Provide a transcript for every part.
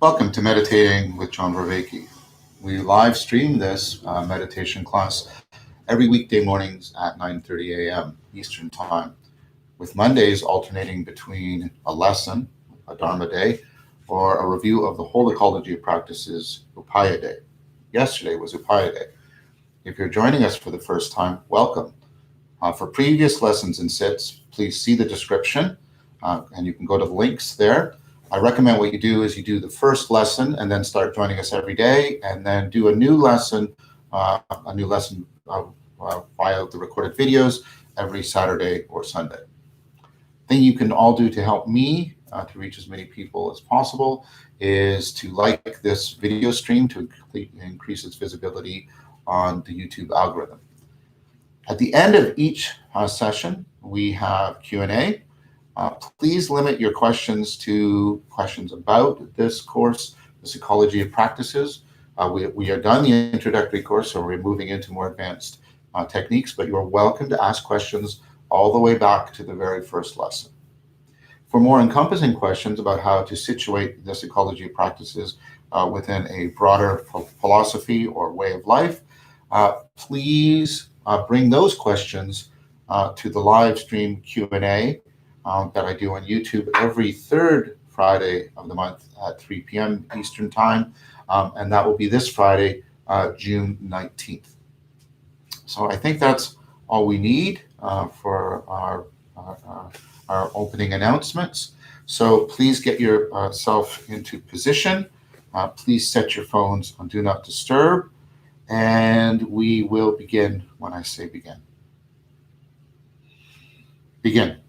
Welcome to Meditating with John Vervaeke. We live stream this meditation class every weekday mornings at 9:30 a.m. Eastern Time, with Mondays alternating between a lesson, a Dharma day, or a review of the whole ecology of practices, Upaya Day. Yesterday was Upaya Day. If you're joining us for the first time, welcome. For previous lessons and sits, please see the description, and you can go to the links there. I recommend what you do is you do the first lesson and then start joining us every day, and then do a new lesson via the recorded videos every Saturday or Sunday. The thing you can all do to help me to reach as many people as possible is to like this video stream to increase its visibility on the YouTube algorithm. At the end of each session, we have Q&A. Please limit your questions to questions about this course, this ecology of practices. We are done the introductory course, so we're moving into more advanced techniques, but you're welcome to ask questions all the way back to the very first lesson. For more encompassing questions about how to situate this ecology of practices within a broader philosophy or way of life, please bring those questions to the live stream Q&A that I do on YouTube every third Friday of the month at 3 p.m. Eastern Time, and that will be this Friday, June 19th. So I think that's all we need for our opening announcements. So please get yourself into position. Please set your phones on Do Not Disturb, and we will begin when I say begin. Begin.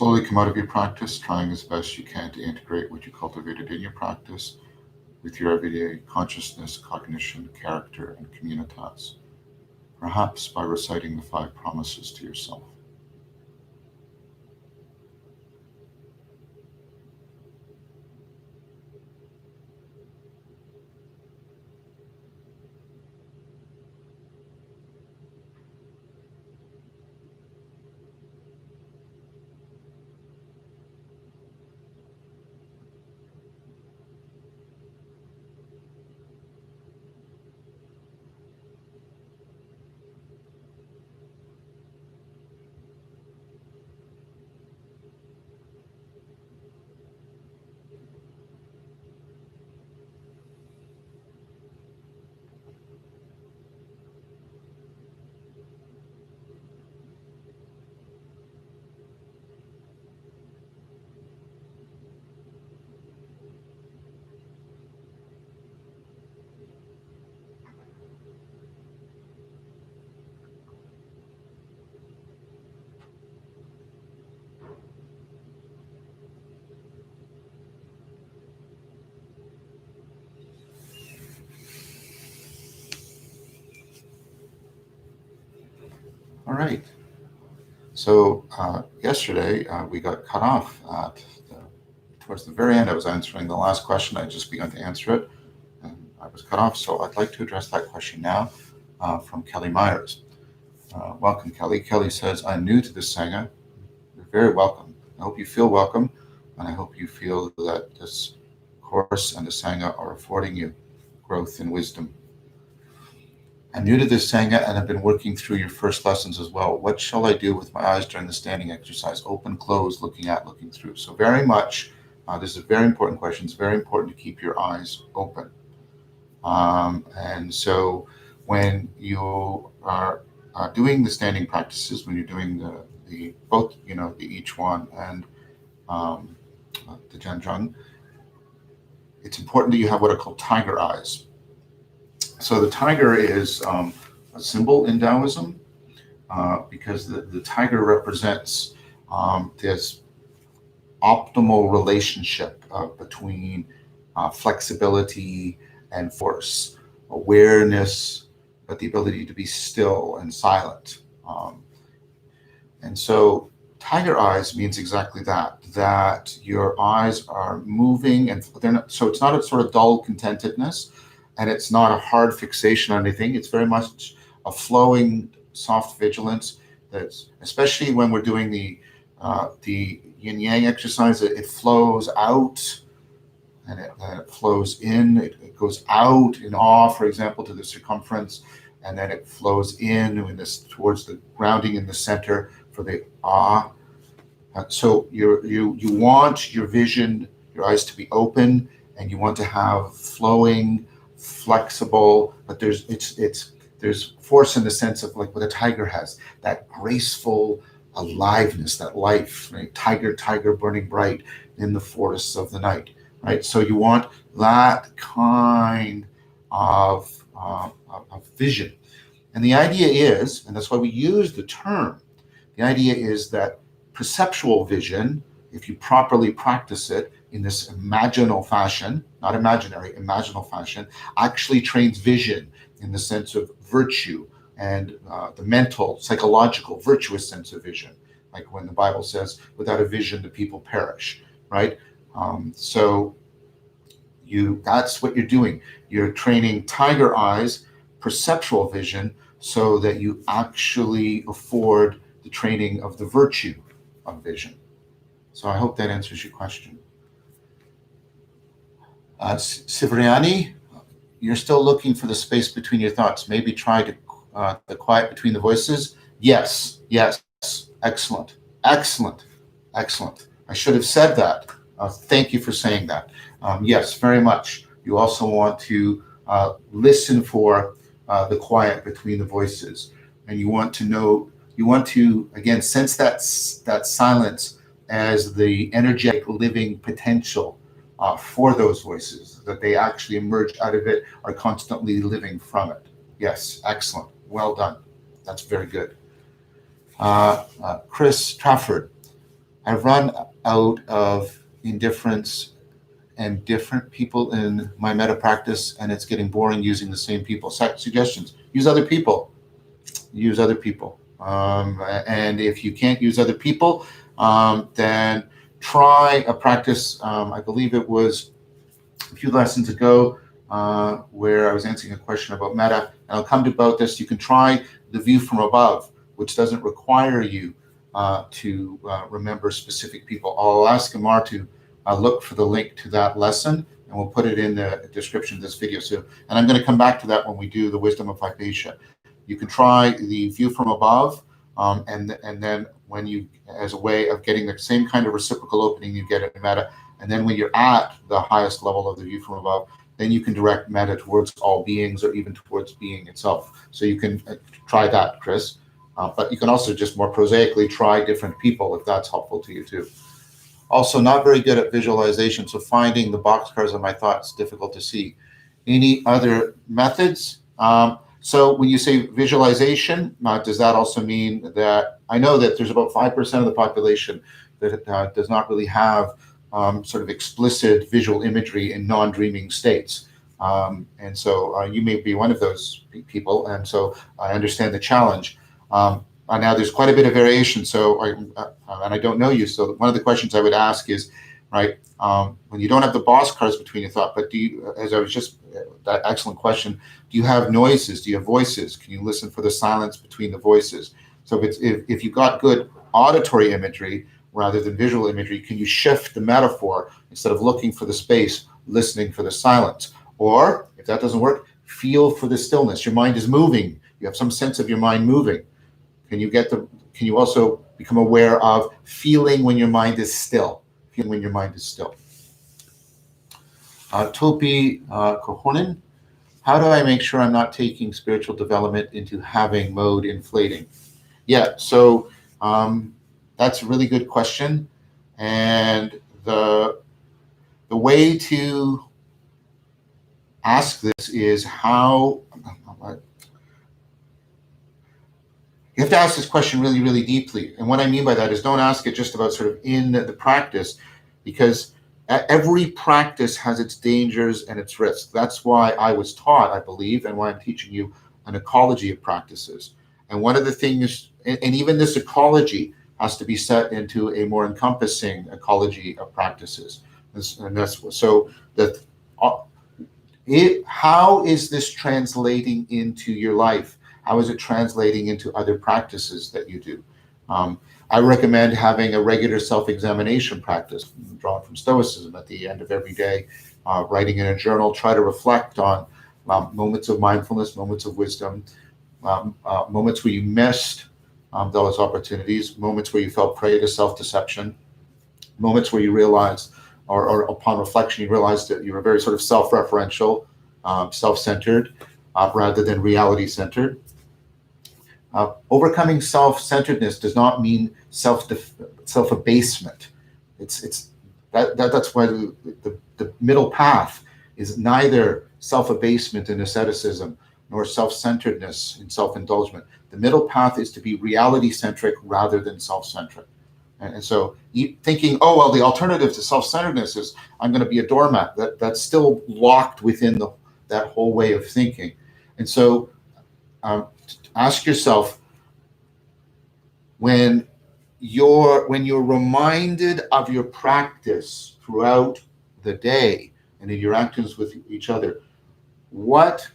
Slowly come out of your practice, trying as best you can to integrate what you cultivated in your practice with your everyday consciousness, cognition, character, and communitas, perhaps by reciting the 5 promises to yourself. All right. So yesterday we got cut off towards the very end. I was answering the last question. I just begun to answer it, and I was cut off. So I'd like to address that question now from Kelly Myers. Welcome, Kelly. Kelly says, I'm new to this Sangha. You're very welcome. I hope you feel welcome, and I hope you feel that this course and the Sangha are affording you growth and wisdom. I'm new to this Sangha and I've been working through your first lessons as well. What shall I do with my eyes during the standing exercise? Open, close, looking at, looking through. So very much, this is a very important question. It's very important to keep your eyes open. And so when you are doing the standing practices, when you're doing the both, the each one and the Janjang, it's important that you have what are called tiger eyes. So the tiger is a symbol in Taoism because the tiger represents this optimal relationship between flexibility and force, awareness, but the ability to be still and silent. And so tiger eyes means exactly that your eyes are moving and they're not, so it's not a sort of dull contentedness, and it's not a hard fixation on anything. It's very much a flowing, soft vigilance. That's especially when we're doing the yin yang exercise. It flows out, and it flows in. It goes out in awe, for example, to the circumference, and then it flows in this towards the grounding in the center for the ah. So you want your vision, your eyes to be open, and you want to have flowing, flexible, but there's force in the sense of like what a tiger has, that graceful aliveness, that life, right? Tiger burning bright in the forests of the night, right? So you want that kind of vision. And the idea is, and that's why we use the term, the idea is that perceptual vision, if you properly practice it in this imaginal fashion, not imaginary, imaginal fashion, actually trains vision in the sense of virtue and the mental, psychological, virtuous sense of vision. Like when the Bible says, without a vision, the people perish, right? So that's what you're doing. You're training tiger eyes, perceptual vision, so that you actually afford the training of the virtue of vision. So I hope that answers your question. Sivriani, you're still looking for the space between your thoughts. Maybe try to the quiet between the voices. Yes, excellent. I should have said that. Thank you for saying that. Yes, very much. You also want to listen for the quiet between the voices, and you want to again sense that silence as the energetic living potential for those voices, that they actually emerge out of it, are constantly living from it. Yes, excellent. Well done. That's very good. Chris Trafford, I've run out of indifference and different people in my meta practice, and it's getting boring using the same people. Suggestions: use other people. Use other people. And if you can't use other people, then try a practice. I believe it was a few lessons ago where I was answering a question about metta, and I'll come to about this. You can try the view from above, which doesn't require you to remember specific people. I'll ask Amar to look for the link to that lesson, and we'll put it in the description of this video. So, and I'm going to come back to that when we do the wisdom of Hypatia. You can try the view from above, and then when you, as a way of getting the same kind of reciprocal opening you get in metta, and then when you're at the highest level of the view from above, then you can direct metta towards all beings or even towards being itself. So you can try that, Chris. But you can also just more prosaically try different people if that's helpful to you too. Also, not very good at visualization, so finding the boxcars of my thoughts difficult to see. Any other methods? So when you say visualization, does that also mean that, I know that there's about 5% of the population that does not really have sort of explicit visual imagery in non-dreaming states. And so you may be one of those people, and so I understand the challenge. Now there's quite a bit of variation, so and I don't know you, so one of the questions I would ask is, right, when you don't have the boss cards between your thought, but do you, as I was just, that excellent question, do you have noises, do you have voices? Can you listen for the silence between the voices? So if you've got good auditory imagery rather than visual imagery, can you shift the metaphor instead of looking for the space, listening for the silence? Or if that doesn't work, feel for the stillness. Your mind is moving. You have some sense of your mind moving. Can you also become aware of feeling when your mind is still? Feeling when your mind is still. Topi Kohonen, how do I make sure I'm not taking spiritual development into having mode inflating? Yeah, so that's a really good question. And the way to ask this is how, you have to ask this question really, really deeply. And what I mean by that is don't ask it just about sort of in the practice, because every practice has its dangers and its risks. That's why I was taught, I believe, and why I'm teaching you an ecology of practices. And one of the things, and even this ecology has to be set into a more encompassing ecology of practices. And that's so that how is this translating into your life? How is it translating into other practices that you do? I recommend having a regular self-examination practice, drawn from Stoicism, at the end of every day, writing in a journal, try to reflect on moments of mindfulness, moments of wisdom, moments where you missed those opportunities, moments where you fell prey to self-deception, moments where you realized, or upon reflection, you realized that you were very sort of self-referential, self-centered, rather than reality-centered. Overcoming self-centeredness does not mean self-abasement. That's why the middle path is neither self-abasement in asceticism nor self-centeredness in self-indulgence. The middle path is to be reality-centric rather than self-centric. And so thinking, oh, well, the alternative to self-centeredness is I'm going to be a doormat, that's still locked within that whole way of thinking. And so ask yourself, when you're reminded of your practice throughout the day and in your actions with each other, what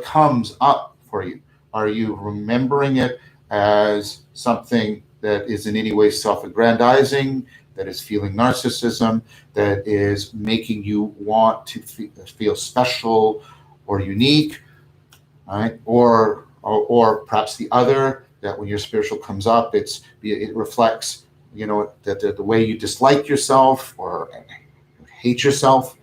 comes up for you? Are you remembering it as something that is in any way self-aggrandizing, that is feeling narcissism, that is making you want to feel special or unique, right? Or perhaps the other, that when your spiritual comes up, it reflects, that the way you dislike yourself or hate yourself?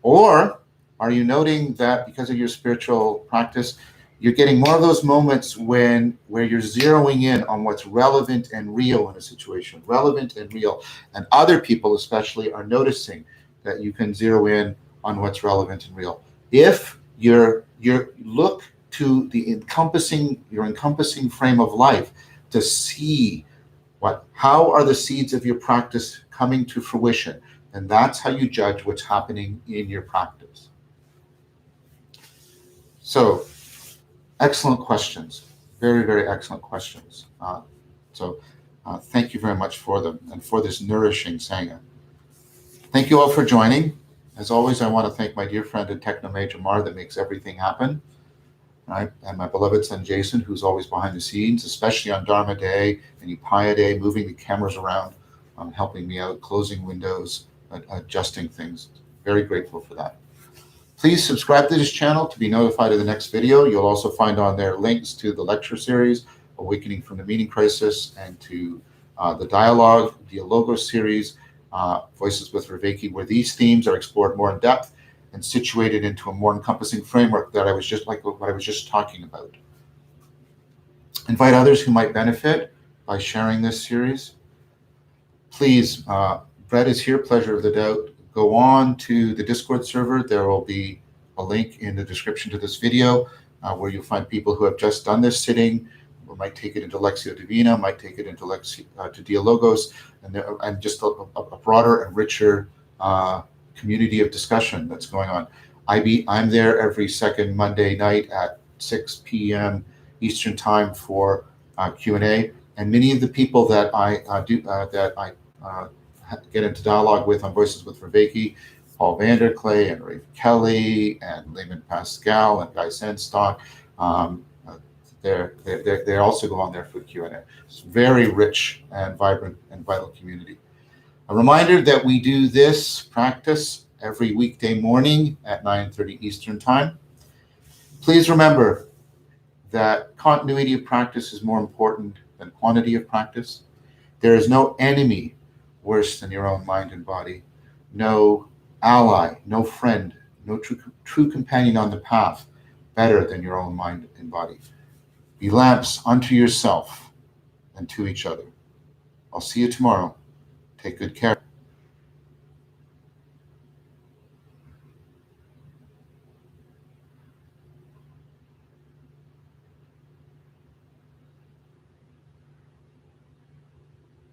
Or are you noting that because of your spiritual practice, you're getting more of those moments where you're zeroing in on what's relevant and real in a situation, relevant and real, and other people especially are noticing that you can zero in on what's relevant and real. If you look to your encompassing frame of life to see How are the seeds of your practice coming to fruition? And that's how you judge what's happening in your practice. So, excellent questions. Very, very excellent questions. Thank you very much for them and for this nourishing Sangha. Thank you all for joining. As always, I want to thank my dear friend and Techno Major Mar that makes everything happen. Right? And my beloved son Jason, who's always behind the scenes, especially on Dharma Day and Upaya Day, moving the cameras around, helping me out, closing windows, adjusting things. Very grateful for that. Please subscribe to this channel to be notified of the next video. You'll also find on there links to the lecture series, Awakening from the Meaning Crisis, and to the Dialogo series, Voices with Vervaeke, where these themes are explored more in depth and situated into a more encompassing framework that I was just like what I was just talking about. Invite others who might benefit by sharing this series. Please, Brett is here, pleasure of the doubt. Go on to the Discord server. There will be a link in the description to this video where you'll find people who have just done this sitting, or might take it into Lectio Divina, might take it into to Dialogos, and just a broader and richer community of discussion that's going on. I'm there every second Monday night at 6 p.m. Eastern Time for Q&A, and many of the people that I get into dialogue with on Voices with Vervaeke, Paul Vanderklay and Ray Kelly and Layman Pascal and Guy Sandstock, they also go on there for Q&A. It's very rich and vibrant and vital community. A reminder that we do this practice every weekday morning at 9:30 Eastern Time. Please remember that continuity of practice is more important than quantity of practice. There is no enemy worse than your own mind and body, no ally, no friend, no true companion on the path better than your own mind and body. Be lamps unto yourself and to each other. I'll see you tomorrow. Take good care.